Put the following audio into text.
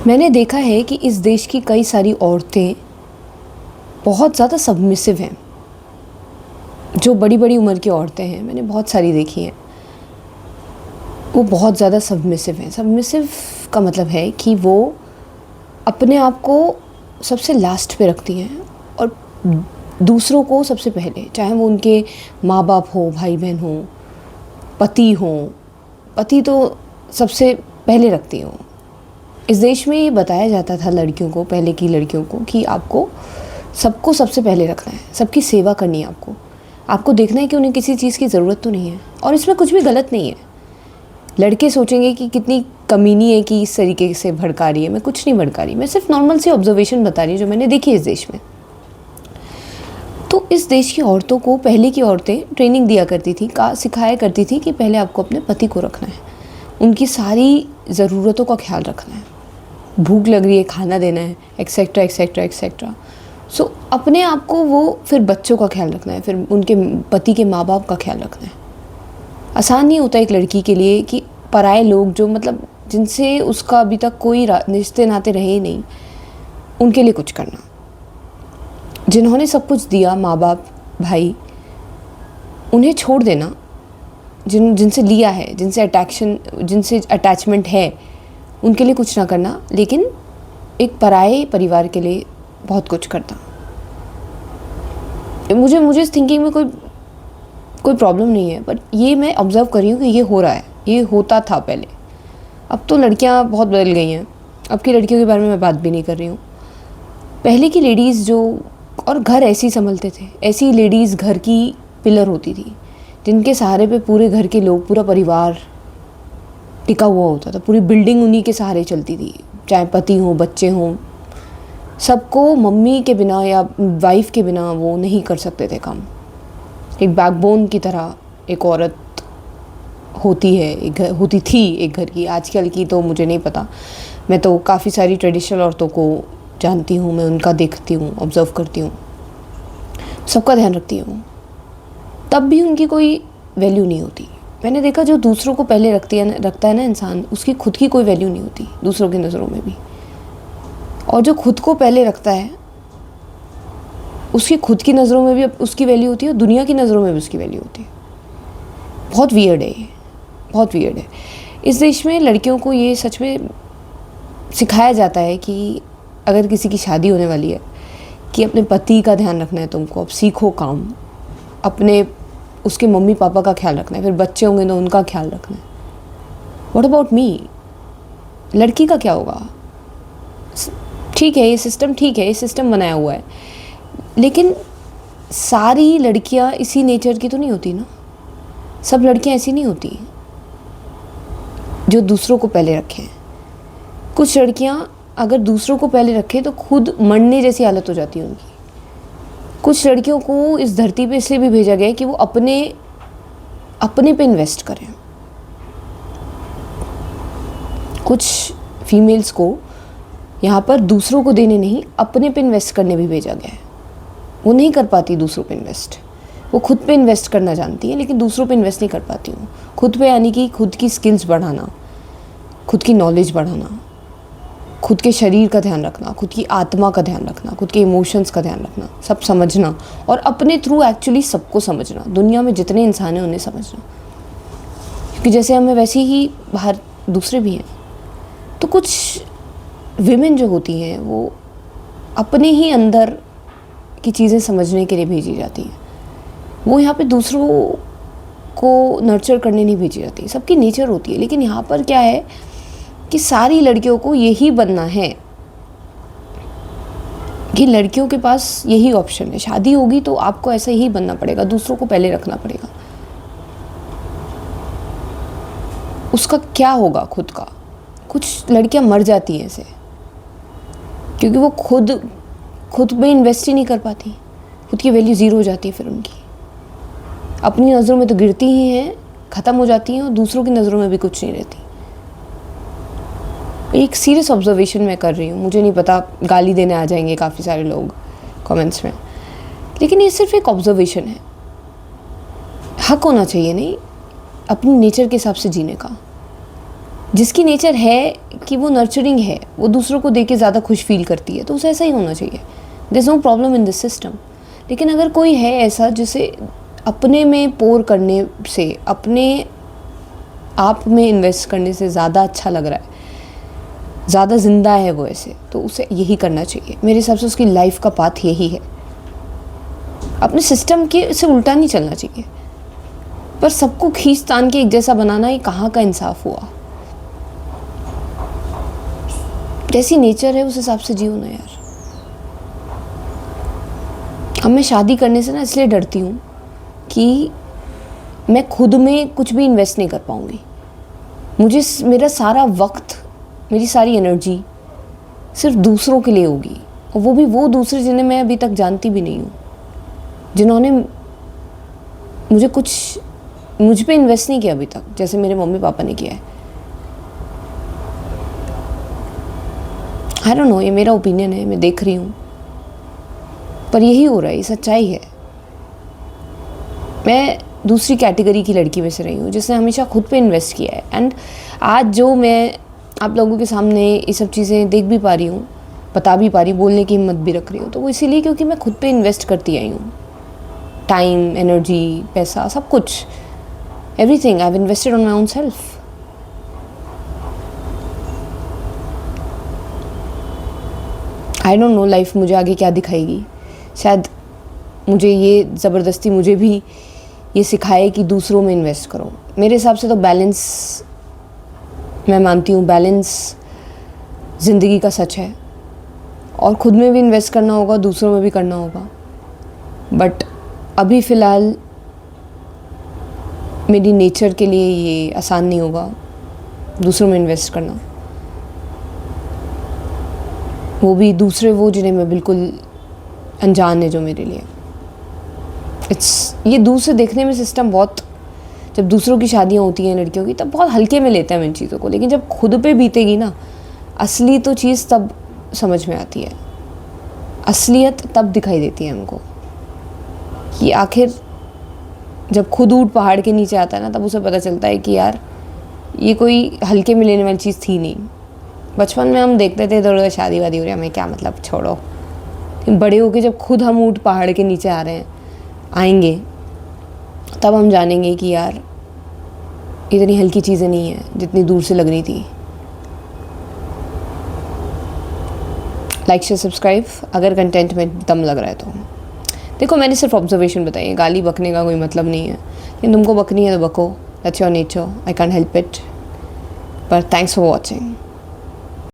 मैंने देखा है कि इस देश की कई सारी औरतें बहुत ज़्यादा सबमिसिव हैं। जो बड़ी-बड़ी उम्र की औरतें हैं, मैंने बहुत सारी देखी हैं, वो बहुत ज़्यादा सबमिसिव हैं। सबमिसिव का मतलब है कि वो अपने आप को सबसे लास्ट पे रखती हैं और दूसरों को सबसे पहले, चाहे वो उनके माँ-बाप हों, भाई-बहन हों, पति हों। पति तो सबसे पहले रखती हों। इस देश में ये बताया जाता था लड़कियों को, पहले की लड़कियों को, कि आपको सबको सबसे पहले रखना है, सबकी सेवा करनी है आपको। आपको देखना है कि उन्हें किसी चीज़ की ज़रूरत तो नहीं है, और इसमें कुछ भी गलत नहीं है। लड़के सोचेंगे कि कितनी कमीनी है कि इस तरीके से भड़का रही है। मैं कुछ नहीं भड़का रही, मैं सिर्फ नॉर्मल सी ऑब्जर्वेशन बता रही हूँ जो मैंने देखी इस देश में। तो इस देश की औरतों को, पहले की औरतें ट्रेनिंग दिया करती थी, सिखाया करती थी कि पहले आपको अपने पति को रखना है, उनकी सारी ज़रूरतों का ख्याल रखना है, भूख लग रही है खाना देना है, एक्सेट्रा एक्सेट्रा एक्सेट्रा। सो अपने आप को वो, फिर बच्चों का ख्याल रखना है, फिर उनके पति के माँ बाप का ख्याल रखना है। आसान नहीं होता एक लड़की के लिए कि पराए लोग, जो मतलब जिनसे उसका अभी तक कोई रिश्ते नाते रहे ही नहीं, उनके लिए कुछ करना। जिन्होंने सब कुछ दिया, माँ बाप, भाई, उन्हें छोड़ देना। जिनसे लिया है, जिनसे अटैचमेंट है, उनके लिए कुछ ना करना, लेकिन एक पराए परिवार के लिए बहुत कुछ करना। मुझे इस थिंकिंग में कोई प्रॉब्लम नहीं है, बट ये मैं ऑब्ज़र्व कर रही हूँ कि ये हो रहा है, ये होता था पहले। अब तो लड़कियाँ बहुत बदल गई हैं। अब की लड़कियों के बारे में मैं बात भी नहीं कर रही हूँ। पहले की लेडीज़ जो, और घर ऐसे ही संभलते थे, ऐसी लेडीज़ घर की पिलर होती थी, जिनके सहारे पे पूरे घर के लोग, पूरा परिवार टिका हुआ होता था। पूरी बिल्डिंग उन्हीं के सहारे चलती थी, चाहे पति हों, बच्चे हों। सबको मम्मी के बिना या वाइफ के बिना वो नहीं कर सकते थे काम। एक बैकबोन की तरह एक औरत होती है, होती थी एक घर की। आजकल की तो मुझे नहीं पता। मैं तो काफ़ी सारी ट्रेडिशनल औरतों को जानती हूँ, मैं उनका देखती हूँ, ऑब्ज़र्व करती हूँ, सबका ध्यान रखती हूँ। तब भी उनकी कोई वैल्यू नहीं होती। मैंने देखा, जो दूसरों को पहले रखता है ना इंसान, उसकी खुद की कोई वैल्यू नहीं होती दूसरों की नज़रों में भी। और जो खुद को पहले रखता है, उसकी खुद की नज़रों में भी उसकी वैल्यू होती है, और दुनिया की नज़रों में भी उसकी वैल्यू होती है। बहुत वियर्ड है ये, बहुत वियर्ड है। इस देश में लड़कियों को ये सच में सिखाया जाता है कि अगर किसी की शादी होने वाली है, कि अपने पति का ध्यान रखना है तुमको, अब सीखो काम, अपने उसके मम्मी पापा का ख्याल रखना है, फिर बच्चे होंगे तो उनका ख्याल रखना है। What about me? लड़की का क्या होगा? ठीक है, ये सिस्टम ठीक है, ये सिस्टम बनाया हुआ है, लेकिन सारी लड़कियां इसी नेचर की तो नहीं होती ना। सब लड़कियां ऐसी नहीं होती जो दूसरों को पहले रखें। कुछ लड़कियां अगर दूसरों को पहले रखें तो खुद मरने जैसी हालत हो जाती है उनकी। कुछ लड़कियों को इस धरती पे इसलिए भी भेजा गया है कि वो अपने पे इन्वेस्ट करें। कुछ फीमेल्स को यहाँ पर दूसरों को देने नहीं, अपने पे इन्वेस्ट करने भी भेजा गया है। वो नहीं कर पाती दूसरों पे इन्वेस्ट, वो खुद पे इन्वेस्ट करना जानती है, लेकिन दूसरों पे इन्वेस्ट नहीं कर पाती हूँ। खुद पे, यानी कि खुद की स्किल्स बढ़ाना, खुद की नॉलेज बढ़ाना, खुद के शरीर का ध्यान रखना, खुद की आत्मा का ध्यान रखना, खुद के इमोशंस का ध्यान रखना, सब समझना, और अपने थ्रू एक्चुअली सबको समझना, दुनिया में जितने इंसान हैं उन्हें समझना। क्योंकि जैसे हमें वैसे ही बाहर दूसरे भी हैं। तो कुछ विमेन जो होती हैं, वो अपने ही अंदर की चीज़ें समझने के लिए भेजी जाती हैं। वो यहाँ पे दूसरों को नर्चर करने नहीं भेजी जाती। सबकी नेचर होती है, लेकिन यहाँ पर क्या है कि सारी लड़कियों को यही बनना है, कि लड़कियों के पास यही ऑप्शन है। शादी होगी तो आपको ऐसा ही बनना पड़ेगा, दूसरों को पहले रखना पड़ेगा। उसका क्या होगा खुद का? कुछ लड़कियां मर जाती हैं ऐसे, क्योंकि वो खुद में इन्वेस्ट ही नहीं कर पाती। खुद की वैल्यू ज़ीरो हो जाती है फिर उनकी। अपनी नज़रों में तो गिरती ही हैं, ख़त्म हो जाती हैं, और दूसरों की नज़रों में भी कुछ नहीं रहती। एक सीरियस ऑब्जर्वेशन मैं कर रही हूँ। मुझे नहीं पता, गाली देने आ जाएंगे काफ़ी सारे लोग कमेंट्स में, लेकिन ये सिर्फ एक ऑब्जर्वेशन है। हक होना चाहिए नहीं अपनी नेचर के हिसाब से जीने का। जिसकी नेचर है कि वो नर्चरिंग है, वो दूसरों को देख के ज़्यादा खुश फील करती है, तो उसे ऐसा ही होना चाहिए। There is no problem in this system. लेकिन अगर कोई है ऐसा जिसे अपने में पोर करने से, अपने आप में इन्वेस्ट करने से ज़्यादा अच्छा लग रहा है, ज़्यादा ज़िंदा है वो ऐसे, तो उसे यही करना चाहिए। मेरे हिसाब से उसकी लाइफ का पाथ यही है। अपने सिस्टम के से उल्टा नहीं चलना चाहिए, पर सबको खींच तान के एक जैसा बनाना, ये कहाँ का इंसाफ हुआ। जैसी नेचर है उस हिसाब से जियो ना यार। अब मैं शादी करने से ना इसलिए डरती हूँ कि मैं खुद में कुछ भी इन्वेस्ट नहीं कर पाऊँगी। मुझे मेरा सारा वक्त, मेरी सारी एनर्जी सिर्फ दूसरों के लिए होगी, और वो भी वो दूसरे जिन्हें मैं अभी तक जानती भी नहीं हूँ, जिन्होंने मुझ पे इन्वेस्ट नहीं किया अभी तक, जैसे मेरे मम्मी पापा ने किया है। आई डोंट नो, ये मेरा ओपिनियन है, मैं देख रही हूँ, पर यही हो रहा है, ये सच्चाई है। मैं दूसरी कैटेगरी की लड़की में से रही हूँ जिसने हमेशा खुद पे इन्वेस्ट किया है। एंड आज जो मैं आप लोगों के सामने ये सब चीज़ें देख भी पा रही हूँ, बता भी पा रही, बोलने की हिम्मत भी रख रही हूँ, तो वो इसीलिए क्योंकि मैं खुद पे इन्वेस्ट करती आई हूँ। टाइम, एनर्जी, पैसा, सब कुछ, everything I have invested on my own self. I don't know life मुझे आगे क्या दिखाएगी। शायद मुझे ये ज़बरदस्ती मुझे भी ये सिखाए कि दूसरों में इन्वेस्ट करो। मेरे हिसाब से तो बैलेंस, मैं मानती हूँ बैलेंस ज़िंदगी का सच है, और ख़ुद में भी इन्वेस्ट करना होगा, दूसरों में भी करना होगा। बट अभी फ़िलहाल मेरी नेचर के लिए ये आसान नहीं होगा दूसरों में इन्वेस्ट करना, वो भी दूसरे वो जिन्हें मैं बिल्कुल अनजान है जो मेरे लिए। ये दूर से देखने में सिस्टम बहुत, जब दूसरों की शादियाँ होती हैं लड़कियों की, तब बहुत हल्के में लेते हैं हम इन चीज़ों को, लेकिन जब खुद पे बीतेगी ना असली तो चीज़, तब समझ में आती है। असलियत तब दिखाई देती है हमको कि आखिर जब खुद ऊँट पहाड़ के नीचे आता है ना, तब उसे पता चलता है कि यार ये कोई हल्के में लेने वाली चीज़ थी नहीं। बचपन में हम देखते थे इधर उधर शादी वादी हो रही है, हमें क्या मतलब, छोड़ो। बड़े होके जब खुद हम ऊँट पहाड़ के नीचे आएंगे, तब हम जानेंगे कि यार इतनी हल्की चीज़ें नहीं है जितनी दूर से लग रही थी। लाइक शेयर सब्सक्राइब अगर कंटेंट में दम लग रहा है तो। देखो मैंने सिर्फ ऑब्जर्वेशन बताई है, गाली बकने का कोई मतलब नहीं है। लेकिन तुमको बकनी है तो बको, that's your nature, I can't help it. But thanks for watching.